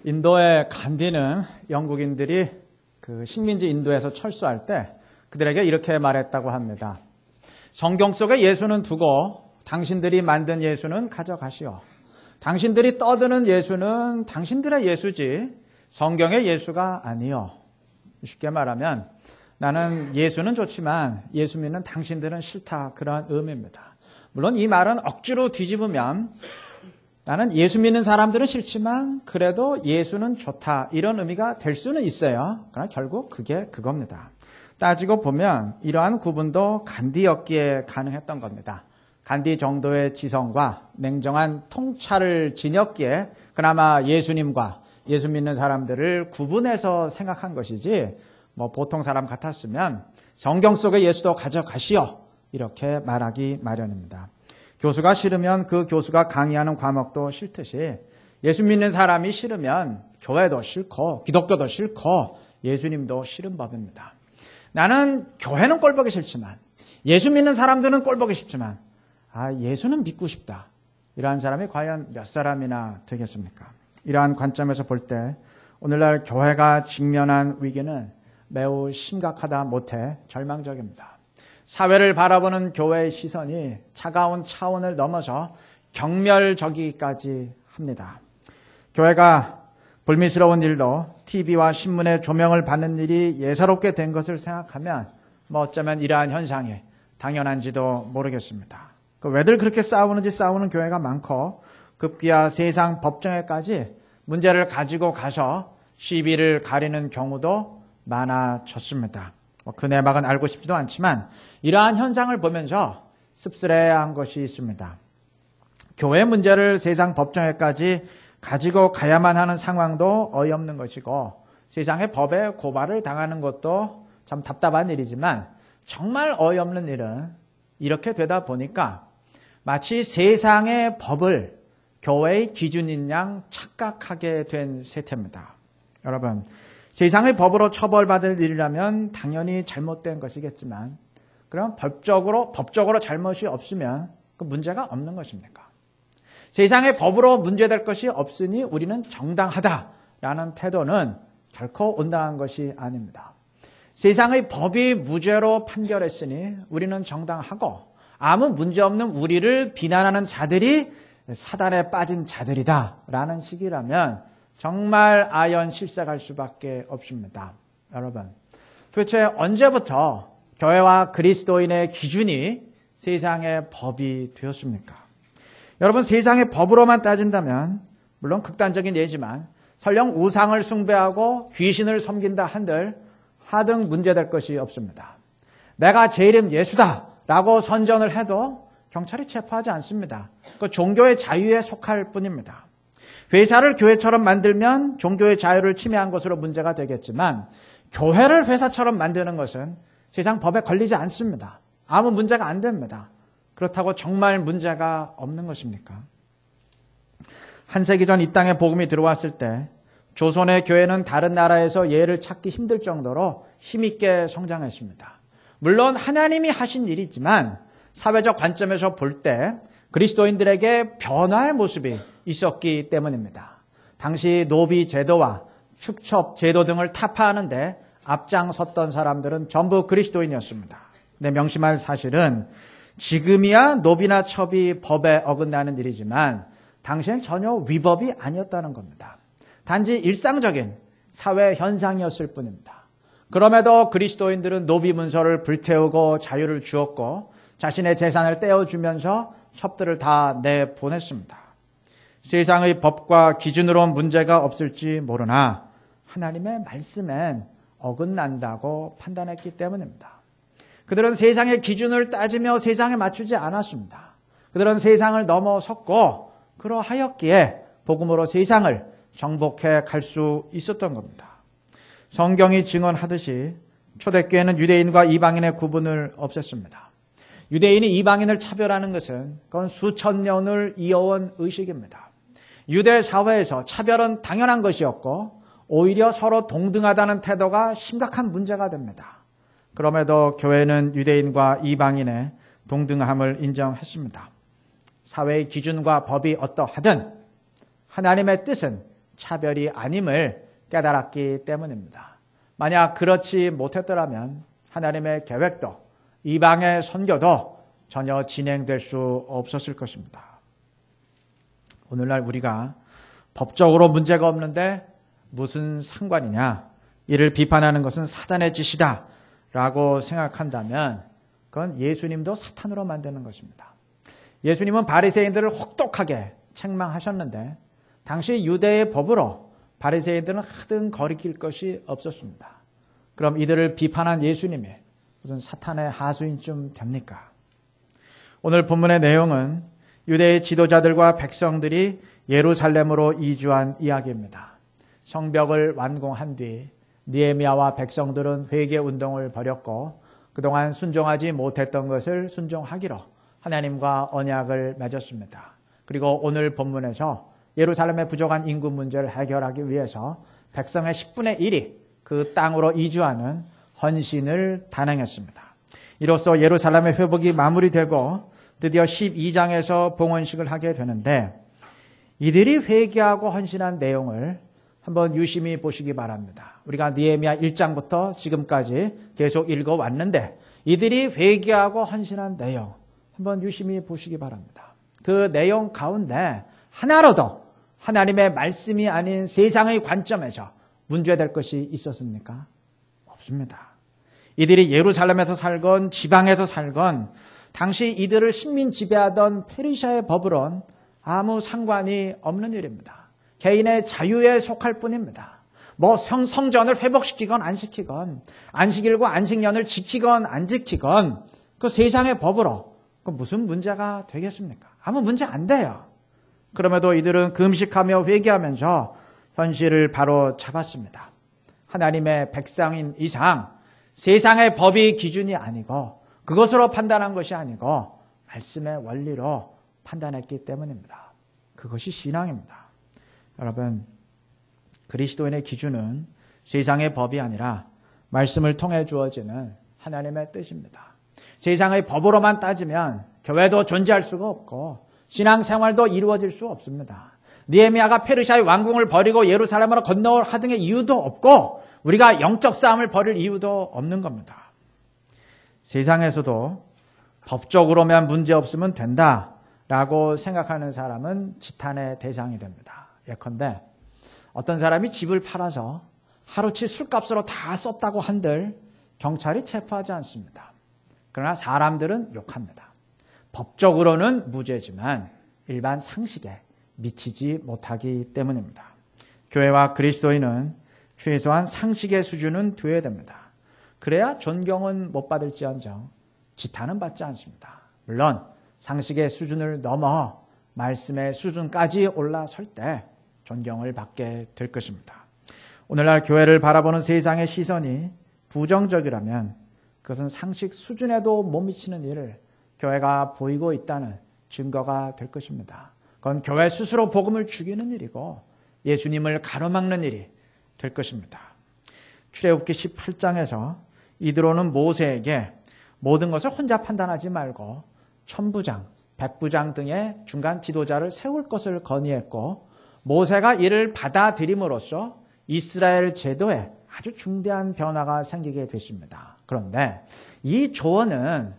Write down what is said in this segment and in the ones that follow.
인도의 간디는 영국인들이 그 식민지 인도에서 철수할 때 그들에게 이렇게 말했다고 합니다. 성경 속에 예수는 두고 당신들이 만든 예수는 가져가시오. 당신들이 떠드는 예수는 당신들의 예수지 성경의 예수가 아니요. 쉽게 말하면 나는 예수는 좋지만 예수 믿는 당신들은 싫다, 그러한 의미입니다. 물론 이 말은 억지로 뒤집으면 나는 예수 믿는 사람들은 싫지만 그래도 예수는 좋다, 이런 의미가 될 수는 있어요. 그러나 결국 그게 그겁니다. 따지고 보면 이러한 구분도 간디였기에 가능했던 겁니다. 간디 정도의 지성과 냉정한 통찰을 지녔기에 그나마 예수님과 예수 믿는 사람들을 구분해서 생각한 것이지, 보통 사람 같았으면 성경 속의 예수도 가져가시오 이렇게 말하기 마련입니다. 교수가 싫으면 그 교수가 강의하는 과목도 싫듯이 예수 믿는 사람이 싫으면 교회도 싫고 기독교도 싫고 예수님도 싫은 법입니다. 나는 교회는 꼴보기 싫지만 예수 믿는 사람들은 꼴보기 싫지만 예수는 믿고 싶다, 이러한 사람이 과연 몇 사람이나 되겠습니까? 이러한 관점에서 볼 때 오늘날 교회가 직면한 위기는 매우 심각하다 못해 절망적입니다. 사회를 바라보는 교회의 시선이 차가운 차원을 넘어서 경멸적이기까지 합니다. 교회가 불미스러운 일로 TV와 신문의 조명을 받는 일이 예사롭게 된 것을 생각하면 어쩌면 이러한 현상이 당연한지도 모르겠습니다. 왜들 그렇게 싸우는 교회가 많고 급기야 세상 법정에까지 문제를 가지고 가서 시비를 가리는 경우도 많아졌습니다. 그 내막은 알고 싶지도 않지만 이러한 현상을 보면서 씁쓸해한 것이 있습니다. 교회 문제를 세상 법정에까지 가지고 가야만 하는 상황도 어이없는 것이고 세상의 법에 고발을 당하는 것도 참 답답한 일이지만 정말 어이없는 일은 이렇게 되다 보니까 마치 세상의 법을 교회의 기준인 양 착각하게 된 세태입니다. 여러분, 세상의 법으로 처벌받을 일이라면 당연히 잘못된 것이겠지만 그럼 법적으로 잘못이 없으면 그 문제가 없는 것입니까? 세상의 법으로 문제될 것이 없으니 우리는 정당하다라는 태도는 결코 온당한 것이 아닙니다. 세상의 법이 무죄로 판결했으니 우리는 정당하고 아무 문제없는 우리를 비난하는 자들이 사단에 빠진 자들이다라는 식이라면 정말 아연실색할 수밖에 없습니다. 여러분, 도대체 언제부터 교회와 그리스도인의 기준이 세상의 법이 되었습니까? 여러분, 세상의 법으로만 따진다면 물론 극단적인 예지만 설령 우상을 숭배하고 귀신을 섬긴다 한들 하등 문제될 것이 없습니다. 내가 제 이름 예수다라고 선전을 해도 경찰이 체포하지 않습니다. 그 종교의 자유에 속할 뿐입니다. 회사를 교회처럼 만들면 종교의 자유를 침해한 것으로 문제가 되겠지만 교회를 회사처럼 만드는 것은 세상 법에 걸리지 않습니다. 아무 문제가 안 됩니다. 그렇다고 정말 문제가 없는 것입니까? 한 세기 전 이 땅에 복음이 들어왔을 때 조선의 교회는 다른 나라에서 예를 찾기 힘들 정도로 힘있게 성장했습니다. 물론 하나님이 하신 일이지만 사회적 관점에서 볼 때 그리스도인들에게 변화의 모습이 있었기 때문입니다. 당시 노비 제도와 축첩 제도 등을 타파하는데 앞장섰던 사람들은 전부 그리스도인이었습니다. 근데 명심할 사실은 지금이야 노비나 첩이 법에 어긋나는 일이지만 당시엔 전혀 위법이 아니었다는 겁니다. 단지 일상적인 사회 현상이었을 뿐입니다. 그럼에도 그리스도인들은 노비 문서를 불태우고 자유를 주었고 자신의 재산을 떼어주면서 첩들을 다 내보냈습니다. 세상의 법과 기준으로 문제가 없을지 모르나 하나님의 말씀엔 어긋난다고 판단했기 때문입니다. 그들은 세상의 기준을 따지며 세상에 맞추지 않았습니다. 그들은 세상을 넘어섰고 그러하였기에 복음으로 세상을 정복해 갈 수 있었던 겁니다. 성경이 증언하듯이 초대교회는 유대인과 이방인의 구분을 없앴습니다. 유대인이 이방인을 차별하는 것은 그건 수천 년을 이어온 의식입니다. 유대 사회에서 차별은 당연한 것이었고 오히려 서로 동등하다는 태도가 심각한 문제가 됩니다. 그럼에도 교회는 유대인과 이방인의 동등함을 인정했습니다. 사회의 기준과 법이 어떠하든 하나님의 뜻은 차별이 아님을 깨달았기 때문입니다. 만약 그렇지 못했더라면 하나님의 계획도 이방의 선교도 전혀 진행될 수 없었을 것입니다. 오늘날 우리가 법적으로 문제가 없는데 무슨 상관이냐, 이를 비판하는 것은 사단의 짓이다 라고 생각한다면 그건 예수님도 사탄으로 만드는 것입니다. 예수님은 바리새인들을 혹독하게 책망하셨는데 당시 유대의 법으로 바리새인들은 하등 거리낄 것이 없었습니다. 그럼 이들을 비판한 예수님이 무슨 사탄의 하수인 쯤 됩니까? 오늘 본문의 내용은 유대의 지도자들과 백성들이 예루살렘으로 이주한 이야기입니다. 성벽을 완공한 뒤 느헤미야와 백성들은 회개 운동을 벌였고 그동안 순종하지 못했던 것을 순종하기로 하나님과 언약을 맺었습니다. 그리고 오늘 본문에서 예루살렘의 부족한 인구 문제를 해결하기 위해서 백성의 10분의 1이 그 땅으로 이주하는 헌신을 단행했습니다. 이로써 예루살렘의 회복이 마무리되고 드디어 12장에서 봉헌식을 하게 되는데 이들이 회개하고 헌신한 내용을 한번 유심히 보시기 바랍니다. 우리가 느헤미야 1장부터 지금까지 계속 읽어왔는데 이들이 회개하고 헌신한 내용 한번 유심히 보시기 바랍니다. 그 내용 가운데 하나라도 하나님의 말씀이 아닌 세상의 관점에서 문제될 것이 있었습니까? 없습니다. 이들이 예루살렘에서 살건 지방에서 살건 당시 이들을 식민 지배하던 페르시아의 법으론 아무 상관이 없는 일입니다. 개인의 자유에 속할 뿐입니다. 뭐 성전을 회복시키건 안 시키건 안식일과 안식년을 지키건 안 지키건 그 세상의 법으로 그 무슨 문제가 되겠습니까? 아무 문제 안 돼요. 그럼에도 이들은 금식하며 회개하면서 현실을 바로 잡았습니다. 하나님의 백성인 이상 세상의 법이 기준이 아니고 그것으로 판단한 것이 아니고 말씀의 원리로 판단했기 때문입니다. 그것이 신앙입니다. 여러분, 그리스도인의 기준은 세상의 법이 아니라 말씀을 통해 주어지는 하나님의 뜻입니다. 세상의 법으로만 따지면 교회도 존재할 수가 없고 신앙생활도 이루어질 수 없습니다. 느헤미야가 페르시아의 왕궁을 버리고 예루살렘으로 건너올 하등의 이유도 없고 우리가 영적 싸움을 벌일 이유도 없는 겁니다. 세상에서도 법적으로만 문제 없으면 된다라고 생각하는 사람은 지탄의 대상이 됩니다. 예컨대 어떤 사람이 집을 팔아서 하루치 술값으로 다 썼다고 한들 경찰이 체포하지 않습니다. 그러나 사람들은 욕합니다. 법적으로는 무죄지만 일반 상식에 미치지 못하기 때문입니다. 교회와 그리스도인은 최소한 상식의 수준은 되어야 됩니다. 그래야 존경은 못 받을지언정 지탄은 받지 않습니다. 물론 상식의 수준을 넘어 말씀의 수준까지 올라설 때 존경을 받게 될 것입니다. 오늘날 교회를 바라보는 세상의 시선이 부정적이라면 그것은 상식 수준에도 못 미치는 일을 교회가 보이고 있다는 증거가 될 것입니다. 그건 교회 스스로 복음을 죽이는 일이고 예수님을 가로막는 일이 될 것입니다. 출애굽기 18장에서 이드로는 모세에게 모든 것을 혼자 판단하지 말고 천부장, 백부장 등의 중간 지도자를 세울 것을 건의했고 모세가 이를 받아들임으로써 이스라엘 제도에 아주 중대한 변화가 생기게 됐습니다. 그런데 이 조언은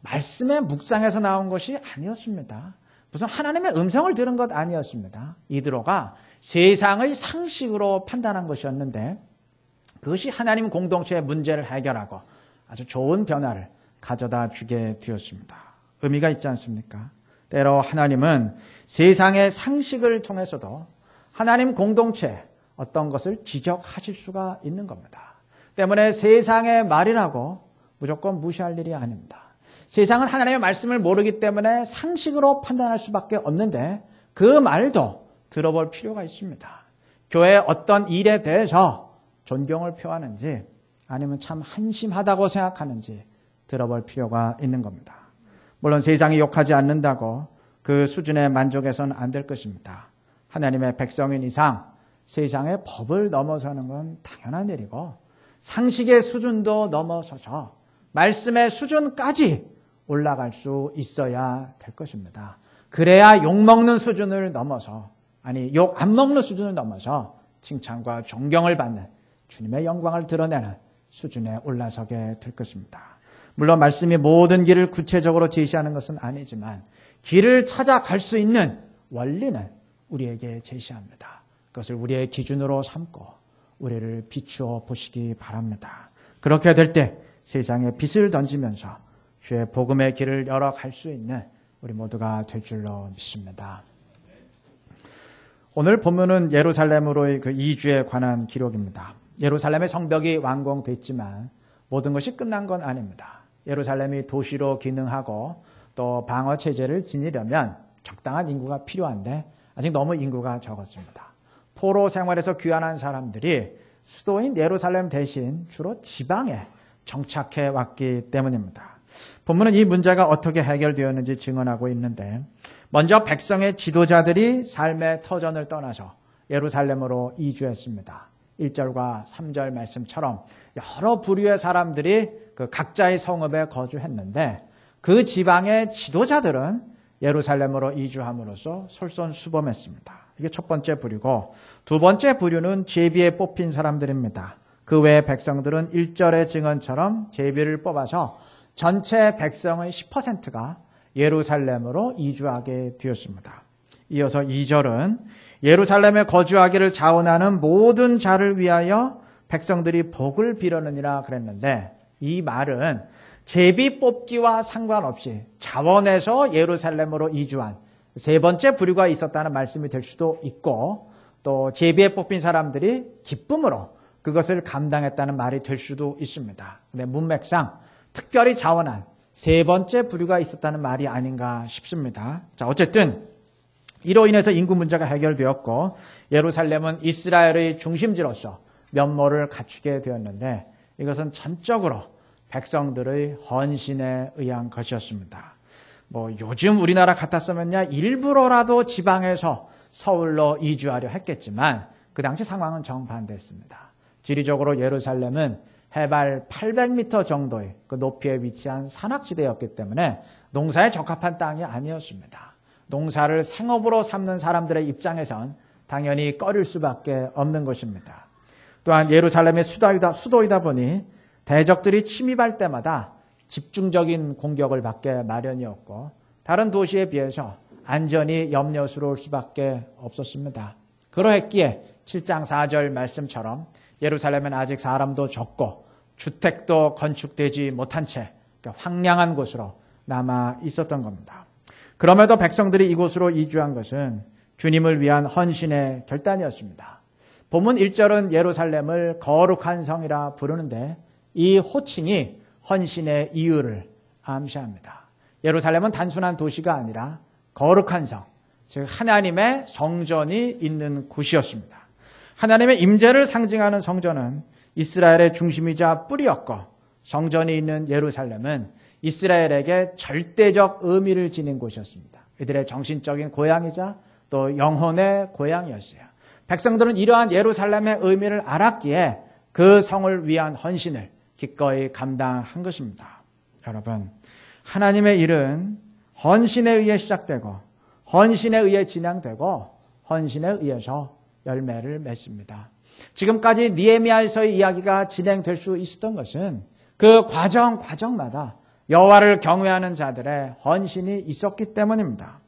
말씀의 묵상에서 나온 것이 아니었습니다. 무슨 하나님의 음성을 들은 것 아니었습니다. 이드로가 세상의 상식으로 판단한 것이었는데 그것이 하나님 공동체의 문제를 해결하고 아주 좋은 변화를 가져다 주게 되었습니다. 의미가 있지 않습니까? 때로 하나님은 세상의 상식을 통해서도 하나님 공동체 어떤 것을 지적하실 수가 있는 겁니다. 때문에 세상의 말이라고 무조건 무시할 일이 아닙니다. 세상은 하나님의 말씀을 모르기 때문에 상식으로 판단할 수밖에 없는데 그 말도 들어볼 필요가 있습니다. 교회의 어떤 일에 대해서 존경을 표하는지 아니면 참 한심하다고 생각하는지 들어볼 필요가 있는 겁니다. 물론 세상이 욕하지 않는다고 그 수준에 만족해서는 안 될 것입니다. 하나님의 백성인 이상 세상의 법을 넘어서는 건 당연한 일이고 상식의 수준도 넘어서서 말씀의 수준까지 올라갈 수 있어야 될 것입니다. 그래야 욕먹는 수준을 넘어서 아니 욕 안 먹는 수준을 넘어서 칭찬과 존경을 받는 주님의 영광을 드러내는 수준에 올라서게 될 것입니다. 물론 말씀이 모든 길을 구체적으로 제시하는 것은 아니지만 길을 찾아갈 수 있는 원리는 우리에게 제시합니다. 그것을 우리의 기준으로 삼고 우리를 비추어 보시기 바랍니다. 그렇게 될 때 세상에 빛을 던지면서 주의 복음의 길을 열어갈 수 있는 우리 모두가 될 줄로 믿습니다. 오늘 본문은 예루살렘으로의 그 이주에 관한 기록입니다. 예루살렘의 성벽이 완공됐지만 모든 것이 끝난 건 아닙니다. 예루살렘이 도시로 기능하고 또 방어 체제를 지니려면 적당한 인구가 필요한데 아직 너무 인구가 적었습니다. 포로 생활에서 귀환한 사람들이 수도인 예루살렘 대신 주로 지방에 정착해 왔기 때문입니다. 본문은 이 문제가 어떻게 해결되었는지 증언하고 있는데 먼저 백성의 지도자들이 삶의 터전을 떠나서 예루살렘으로 이주했습니다. 1절과 3절 말씀처럼 여러 부류의 사람들이 그 각자의 성읍에 거주했는데 그 지방의 지도자들은 예루살렘으로 이주함으로써 솔선수범했습니다. 이게 첫 번째 부류고 두 번째 부류는 제비에 뽑힌 사람들입니다. 그 외의 백성들은 1절의 증언처럼 제비를 뽑아서 전체 백성의 10%가 예루살렘으로 이주하게 되었습니다. 이어서 2절은 예루살렘에 거주하기를 자원하는 모든 자를 위하여 백성들이 복을 빌었느니라 그랬는데 이 말은 제비 뽑기와 상관없이 자원해서 예루살렘으로 이주한 세 번째 부류가 있었다는 말씀이 될 수도 있고 또 제비에 뽑힌 사람들이 기쁨으로 그것을 감당했다는 말이 될 수도 있습니다. 근데 문맥상 특별히 자원한 세 번째 부류가 있었다는 말이 아닌가 싶습니다. 자, 어쨌든 이로 인해서 인구 문제가 해결되었고 예루살렘은 이스라엘의 중심지로서 면모를 갖추게 되었는데 이것은 전적으로 백성들의 헌신에 의한 것이었습니다. 요즘 우리나라 같았으면야 일부러라도 지방에서 서울로 이주하려 했겠지만 그 당시 상황은 정반대였습니다. 지리적으로 예루살렘은 해발 800m 정도의 그 높이에 위치한 산악지대였기 때문에 농사에 적합한 땅이 아니었습니다. 농사를 생업으로 삼는 사람들의 입장에선 당연히 꺼릴 수밖에 없는 것입니다. 또한 예루살렘의 수도이다 보니 대적들이 침입할 때마다 집중적인 공격을 받게 마련이었고 다른 도시에 비해서 안전이 염려스러울 수밖에 없었습니다. 그러했기에 7장 4절 말씀처럼 예루살렘은 아직 사람도 적고 주택도 건축되지 못한 채 황량한 곳으로 남아 있었던 겁니다. 그럼에도 백성들이 이곳으로 이주한 것은 주님을 위한 헌신의 결단이었습니다. 본문 1절은 예루살렘을 거룩한 성이라 부르는데 이 호칭이 헌신의 이유를 암시합니다. 예루살렘은 단순한 도시가 아니라 거룩한 성, 즉 하나님의 성전이 있는 곳이었습니다. 하나님의 임재를 상징하는 성전은 이스라엘의 중심이자 뿌리였고 성전이 있는 예루살렘은 이스라엘에게 절대적 의미를 지닌 곳이었습니다. 이들의 정신적인 고향이자 또 영혼의 고향이었어요. 백성들은 이러한 예루살렘의 의미를 알았기에 그 성을 위한 헌신을 기꺼이 감당한 것입니다. 여러분, 하나님의 일은 헌신에 의해 시작되고 헌신에 의해 진행되고 헌신에 의해서 열매를 맺습니다. 지금까지 느헤미야서의 이야기가 진행될 수 있었던 것은 그 과정마다 여호와를 경외하는 자들의 헌신이 있었기 때문입니다.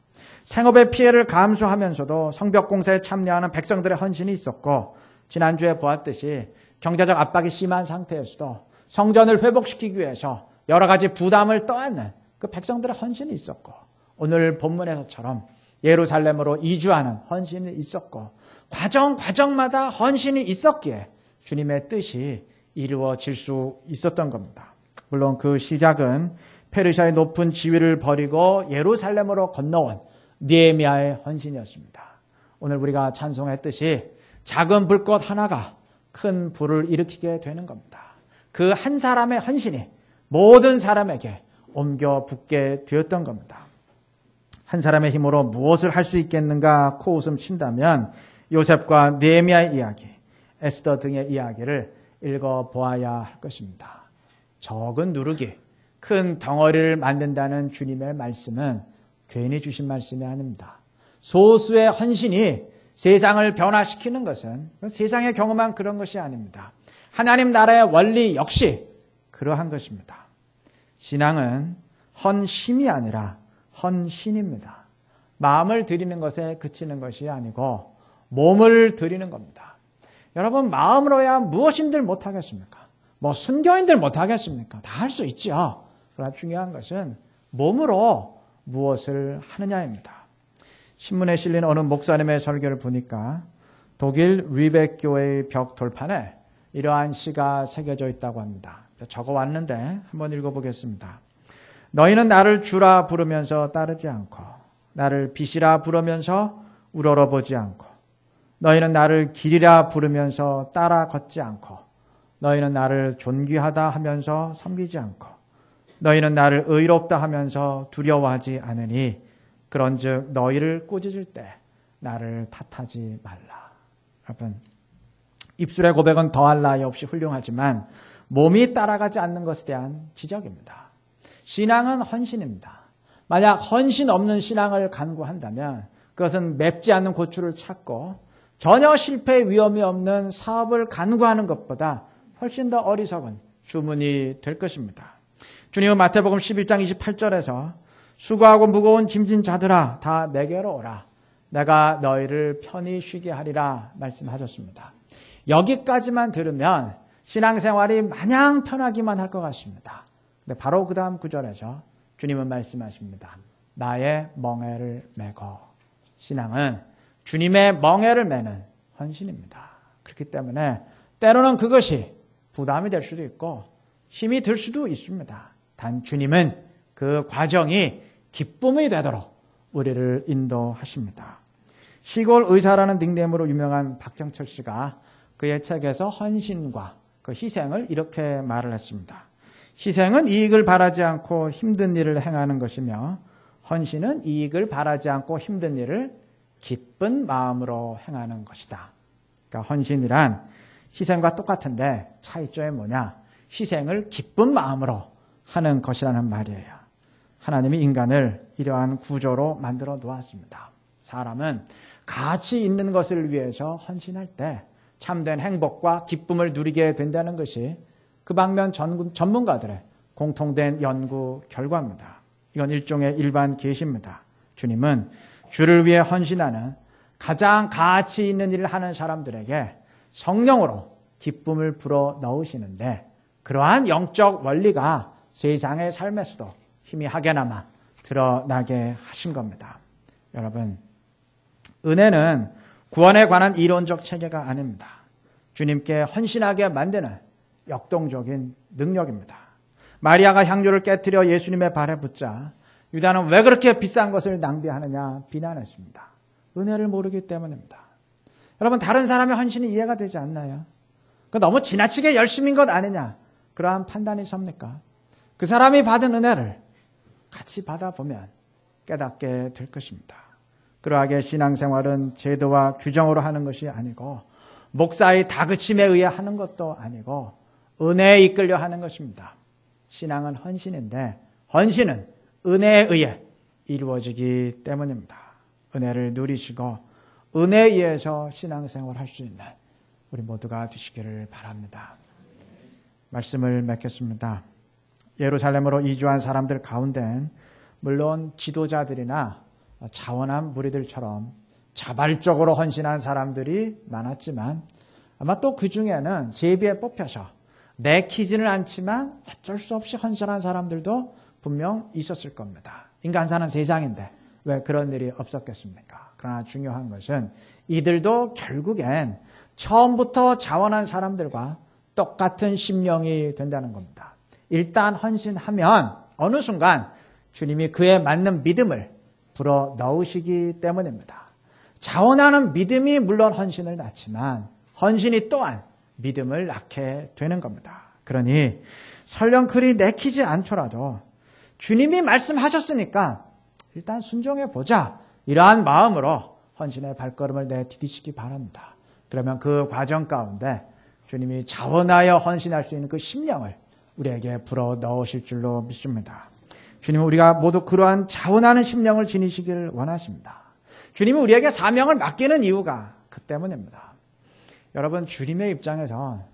생업의 피해를 감수하면서도 성벽 공사에 참여하는 백성들의 헌신이 있었고 지난주에 보았듯이 경제적 압박이 심한 상태에서도 성전을 회복시키기 위해서 여러 가지 부담을 떠안는 그 백성들의 헌신이 있었고 오늘 본문에서처럼 예루살렘으로 이주하는 헌신이 있었고 과정마다 헌신이 있었기에 주님의 뜻이 이루어질 수 있었던 겁니다. 물론 그 시작은 페르시아의 높은 지위를 버리고 예루살렘으로 건너온 느헤미야의 헌신이었습니다. 오늘 우리가 찬송했듯이 작은 불꽃 하나가 큰 불을 일으키게 되는 겁니다. 그 한 사람의 헌신이 모든 사람에게 옮겨 붙게 되었던 겁니다. 한 사람의 힘으로 무엇을 할 수 있겠는가 코웃음 친다면 요셉과 느헤미야의 이야기, 에스더 등의 이야기를 읽어보아야 할 것입니다. 적은 누르기, 큰 덩어리를 만든다는 주님의 말씀은 괜히 주신 말씀이 아닙니다. 소수의 헌신이 세상을 변화시키는 것은 세상의 경험만 그런 것이 아닙니다. 하나님 나라의 원리 역시 그러한 것입니다. 신앙은 헌심이 아니라 헌신입니다. 마음을 드리는 것에 그치는 것이 아니고 몸을 드리는 겁니다. 여러분, 마음으로야 무엇인들 못하겠습니까? 뭐 순교인들 못하겠습니까? 다 할 수 있죠. 그러나 중요한 것은 몸으로 무엇을 하느냐입니다. 신문에 실린 어느 목사님의 설교를 보니까 독일 리벡 교회의 벽 돌판에 이러한 시가 새겨져 있다고 합니다. 적어왔는데 한번 읽어보겠습니다. 너희는 나를 주라 부르면서 따르지 않고 나를 빛이라 부르면서 우러러보지 않고 너희는 나를 길이라 부르면서 따라 걷지 않고 너희는 나를 존귀하다 하면서 섬기지 않고 너희는 나를 의롭다 하면서 두려워하지 않으니 그런즉 너희를 꾸짖을 때 나를 탓하지 말라. 여러분, 입술의 고백은 더할 나위 없이 훌륭하지만 몸이 따라가지 않는 것에 대한 지적입니다. 신앙은 헌신입니다. 만약 헌신 없는 신앙을 간구한다면 그것은 맵지 않는 고추를 찾고 전혀 실패의 위험이 없는 사업을 간구하는 것보다 훨씬 더 어리석은 주문이 될 것입니다. 주님은 마태복음 11장 28절에서 수고하고 무거운 짐진 자들아 다 내게로 오라. 내가 너희를 편히 쉬게 하리라 말씀하셨습니다. 여기까지만 들으면 신앙생활이 마냥 편하기만 할 것 같습니다. 근데 바로 그 다음 구절에서 주님은 말씀하십니다. 나의 멍에를 메고. 신앙은 주님의 멍에를 메는 헌신입니다. 그렇기 때문에 때로는 그것이 부담이 될 수도 있고 힘이 들 수도 있습니다. 단 주님은 그 과정이 기쁨이 되도록 우리를 인도하십니다. 시골 의사라는 닉네임으로 유명한 박정철 씨가 그의 책에서 헌신과 그 희생을 이렇게 말을 했습니다. 희생은 이익을 바라지 않고 힘든 일을 행하는 것이며 헌신은 이익을 바라지 않고 힘든 일을 기쁜 마음으로 행하는 것이다. 그러니까 헌신이란 희생과 똑같은데 차이점이 뭐냐? 희생을 기쁜 마음으로 하는 것이라는 말이에요. 하나님이 인간을 이러한 구조로 만들어 놓았습니다. 사람은 가치 있는 것을 위해서 헌신할 때 참된 행복과 기쁨을 누리게 된다는 것이 그 방면 전문가들의 공통된 연구 결과입니다. 이건 일종의 일반 계시입니다. 주님은 주를 위해 헌신하는 가장 가치 있는 일을 하는 사람들에게 성령으로 기쁨을 불어 넣으시는데 그러한 영적 원리가 세상의 삶에서도 희미하게나마 드러나게 하신 겁니다. 여러분, 은혜는 구원에 관한 이론적 체계가 아닙니다. 주님께 헌신하게 만드는 역동적인 능력입니다. 마리아가 향료를 깨뜨려 예수님의 발에 붓자 유다는 왜 그렇게 비싼 것을 낭비하느냐 비난했습니다. 은혜를 모르기 때문입니다. 여러분, 다른 사람의 헌신이 이해가 되지 않나요? 너무 지나치게 열심인 것 아니냐? 그러한 판단이 섭니까? 그 사람이 받은 은혜를 같이 받아보면 깨닫게 될 것입니다. 그러하게 신앙생활은 제도와 규정으로 하는 것이 아니고 목사의 다그침에 의해 하는 것도 아니고 은혜에 이끌려 하는 것입니다. 신앙은 헌신인데 헌신은 은혜에 의해 이루어지기 때문입니다. 은혜를 누리시고 은혜에 의해서 신앙생활을 할 수 있는 우리 모두가 되시기를 바랍니다. 말씀을 맺겠습니다. 예루살렘으로 이주한 사람들 가운데는 물론 지도자들이나 자원한 무리들처럼 자발적으로 헌신한 사람들이 많았지만 아마 또 그 중에는 제비에 뽑혀서 내키지는 않지만 어쩔 수 없이 헌신한 사람들도 분명 있었을 겁니다. 인간 사는 세상인데 왜 그런 일이 없었겠습니까? 그러나 중요한 것은 이들도 결국엔 처음부터 자원한 사람들과 똑같은 심령이 된다는 겁니다. 일단 헌신하면 어느 순간 주님이 그에 맞는 믿음을 불어 넣으시기 때문입니다. 자원하는 믿음이 물론 헌신을 낳지만 헌신이 또한 믿음을 낳게 되는 겁니다. 그러니 설령 그리 내키지 않더라도 주님이 말씀하셨으니까 일단 순종해 보자. 이러한 마음으로 헌신의 발걸음을 내디디시기 바랍니다. 그러면 그 과정 가운데 주님이 자원하여 헌신할 수 있는 그 심령을 우리에게 불어 넣으실 줄로 믿습니다. 주님은 우리가 모두 그러한 자원하는 심령을 지니시기를 원하십니다. 주님이 우리에게 사명을 맡기는 이유가 그 때문입니다. 여러분, 주님의 입장에서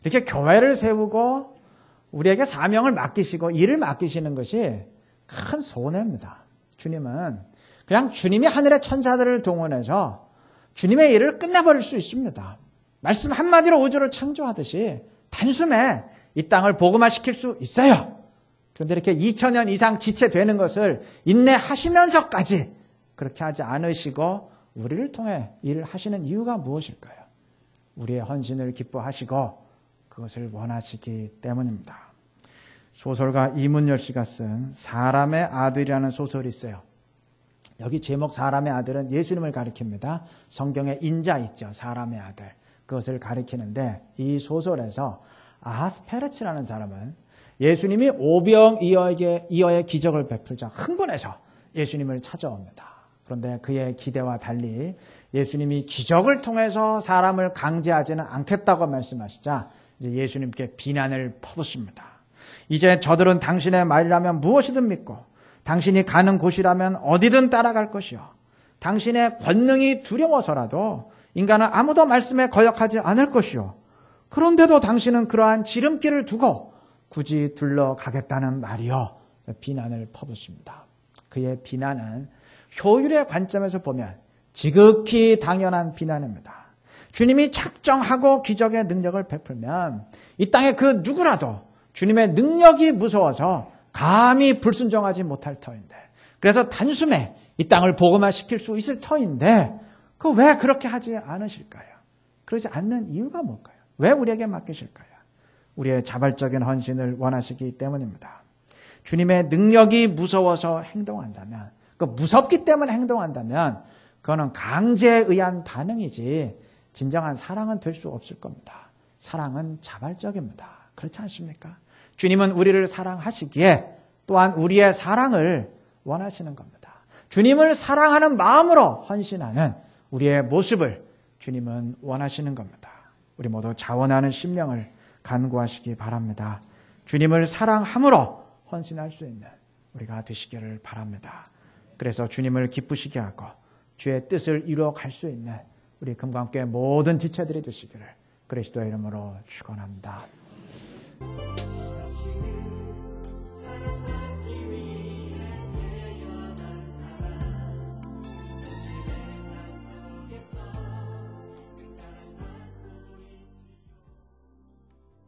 이렇게 교회를 세우고 우리에게 사명을 맡기시고 일을 맡기시는 것이 큰 손해입니다. 주님은 그냥 주님이 하늘의 천사들을 동원해서 주님의 일을 끝내버릴 수 있습니다. 말씀 한마디로 우주를 창조하듯이 단숨에 이 땅을 복음화시킬 수 있어요. 그런데 이렇게 2000년 이상 지체되는 것을 인내하시면서까지 그렇게 하지 않으시고 우리를 통해 일을 하시는 이유가 무엇일까요? 우리의 헌신을 기뻐하시고 그것을 원하시기 때문입니다. 소설가 이문열 씨가 쓴 사람의 아들이라는 소설이 있어요. 여기 제목 사람의 아들은 예수님을 가리킵니다. 성경에 인자 있죠. 사람의 아들. 그것을 가리키는데 이 소설에서 아하스페르츠라는 사람은 예수님이 오병이어의 기적을 베풀자 흥분해서 예수님을 찾아옵니다. 그런데 그의 기대와 달리 예수님이 기적을 통해서 사람을 강제하지는 않겠다고 말씀하시자 이제 예수님께 비난을 퍼붓습니다. 이제 저들은 당신의 말이라면 무엇이든 믿고 당신이 가는 곳이라면 어디든 따라갈 것이요. 당신의 권능이 두려워서라도 인간은 아무도 말씀에 거역하지 않을 것이요. 그런데도 당신은 그러한 지름길을 두고 굳이 둘러가겠다는 말이요. 비난을 퍼붓습니다. 그의 비난은 효율의 관점에서 보면 지극히 당연한 비난입니다. 주님이 작정하고 기적의 능력을 베풀면 이 땅에 그 누구라도 주님의 능력이 무서워서 감히 불순종하지 못할 터인데, 그래서 단숨에 이 땅을 복음화시킬 수 있을 터인데 그 왜 그렇게 하지 않으실까요? 그러지 않는 이유가 뭘까요? 왜 우리에게 맡기실까요? 우리의 자발적인 헌신을 원하시기 때문입니다. 주님의 능력이 무서워서 행동한다면, 그 무섭기 때문에 행동한다면 그거는 강제에 의한 반응이지 진정한 사랑은 될 수 없을 겁니다. 사랑은 자발적입니다. 그렇지 않습니까? 주님은 우리를 사랑하시기에 또한 우리의 사랑을 원하시는 겁니다. 주님을 사랑하는 마음으로 헌신하는 우리의 모습을 주님은 원하시는 겁니다. 우리 모두 자원하는 심령을 간구하시기 바랍니다. 주님을 사랑함으로 헌신할 수 있는 우리가 되시기를 바랍니다. 그래서 주님을 기쁘시게 하고 주의 뜻을 이루어 갈 수 있는 우리 금강교회 모든 지체들이 되시기를 그리스도의 이름으로 축원합니다.